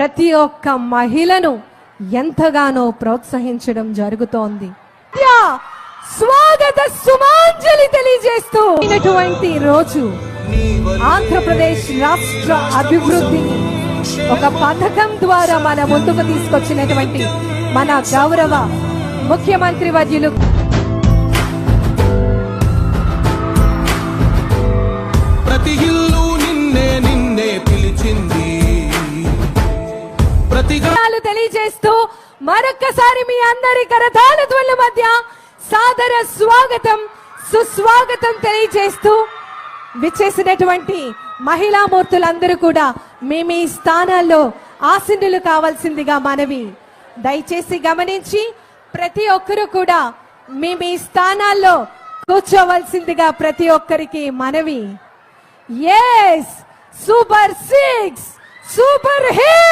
ప్రతి ఒక్క మహిళను ఎంతగానో ప్రోత్సహించడం జరుగుతోంది. స్వాగత సుమాంజలి తెలియజేస్తూ రోజు ఆంధ్రప్రదేశ్ రాష్ట్ర అభివృద్ధిని ఒక పథకం ద్వారా మన ముందుకు తీసుకొచ్చినటువంటి మన గౌరవ ముఖ్యమంత్రి వర్యులు ప్రతి ఇల్లు నిన్నే నిన్నే పిలిచింది తెలియజేస్తూ మరొక్కసారి మీ అందరి కరతాళ ధ్వనుల మధ్య సాదర స్వాగతం సుస్వాగతం తెలియజేస్తూ విచ్చేసినటువంటి మహిళా మూర్తులందరూ కూడా మీ స్థానాల్లో ఆసీనులు కావాల్సిందిగా మనవి. దయచేసి గమనించి ప్రతి ఒక్కరూ కూడా మీ స్థానాల్లో కూర్చోవలసిందిగా ప్రతి ఒక్కరికి మనవి. Super 6 super hit